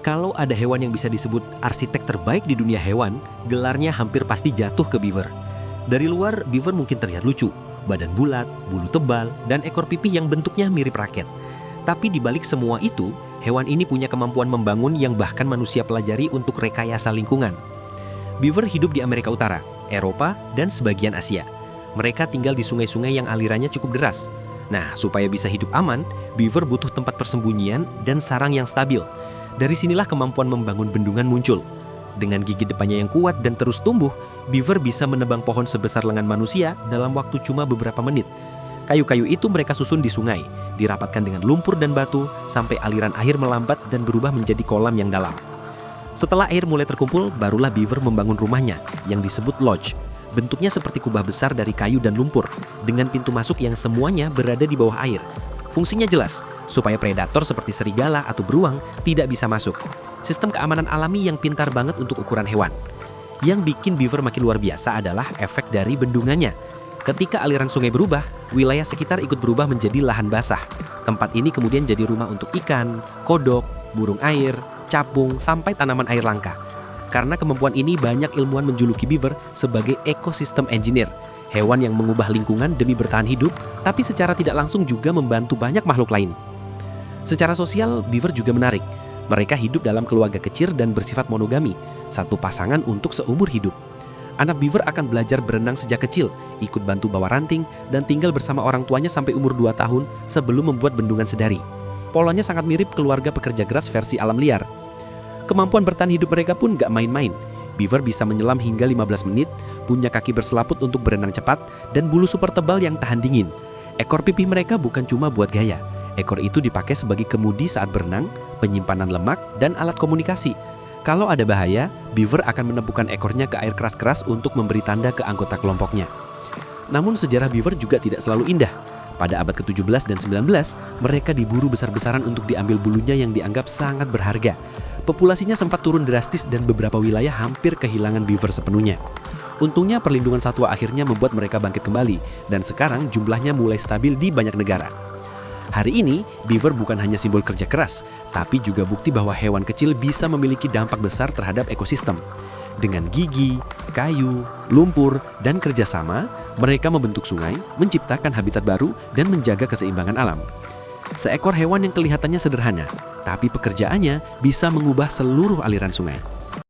Kalau ada hewan yang bisa disebut arsitek terbaik di dunia hewan, gelarnya hampir pasti jatuh ke beaver. Dari luar, beaver mungkin terlihat lucu, badan bulat, bulu tebal, dan ekor pipih yang bentuknya mirip raket. Tapi di balik semua itu, hewan ini punya kemampuan membangun yang bahkan manusia pelajari untuk rekayasa lingkungan. Beaver hidup di Amerika Utara, Eropa, dan sebagian Asia. Mereka tinggal di sungai-sungai yang alirannya cukup deras. Nah, supaya bisa hidup aman, beaver butuh tempat persembunyian dan sarang yang stabil. Dari sinilah kemampuan membangun bendungan muncul. Dengan gigi depannya yang kuat dan terus tumbuh, beaver bisa menebang pohon sebesar lengan manusia dalam waktu cuma beberapa menit. Kayu-kayu itu mereka susun di sungai, dirapatkan dengan lumpur dan batu sampai aliran air melambat dan berubah menjadi kolam yang dalam. Setelah air mulai terkumpul, barulah beaver membangun rumahnya yang disebut lodge. Bentuknya seperti kubah besar dari kayu dan lumpur, dengan pintu masuk yang semuanya berada di bawah air. Fungsinya jelas, supaya predator seperti serigala atau beruang tidak bisa masuk. Sistem keamanan alami yang pintar banget untuk ukuran hewan. Yang bikin beaver makin luar biasa adalah efek dari bendungannya. Ketika aliran sungai berubah, wilayah sekitar ikut berubah menjadi lahan basah. Tempat ini kemudian jadi rumah untuk ikan, kodok, burung air, capung, sampai tanaman air langka. Karena kemampuan ini, banyak ilmuwan menjuluki beaver sebagai ekosistem engineer. Hewan yang mengubah lingkungan demi bertahan hidup, tapi secara tidak langsung juga membantu banyak makhluk lain. Secara sosial, beaver juga menarik. Mereka hidup dalam keluarga kecil dan bersifat monogami, satu pasangan untuk seumur hidup. Anak beaver akan belajar berenang sejak kecil, ikut bantu bawa ranting, dan tinggal bersama orang tuanya sampai umur 2 tahun sebelum membuat bendungan sedari. Polanya sangat mirip keluarga pekerja keras versi alam liar. Kemampuan bertahan hidup mereka pun gak main-main. Beaver bisa menyelam hingga 15 menit, punya kaki berselaput untuk berenang cepat, dan bulu super tebal yang tahan dingin. Ekor pipih mereka bukan cuma buat gaya. Ekor itu dipakai sebagai kemudi saat berenang, penyimpanan lemak, dan alat komunikasi. Kalau ada bahaya, beaver akan menepukan ekornya ke air keras-keras untuk memberi tanda ke anggota kelompoknya. Namun sejarah beaver juga tidak selalu indah. Pada abad ke-17 dan 19, mereka diburu besar-besaran untuk diambil bulunya yang dianggap sangat berharga. Populasinya sempat turun drastis dan beberapa wilayah hampir kehilangan beaver sepenuhnya. Untungnya perlindungan satwa akhirnya membuat mereka bangkit kembali, dan sekarang jumlahnya mulai stabil di banyak negara. Hari ini, beaver bukan hanya simbol kerja keras, tapi juga bukti bahwa hewan kecil bisa memiliki dampak besar terhadap ekosistem. Dengan gigi, kayu, lumpur, dan kerjasama, mereka membentuk sungai, menciptakan habitat baru, dan menjaga keseimbangan alam. Seekor hewan yang kelihatannya sederhana, tapi pekerjaannya bisa mengubah seluruh aliran sungai.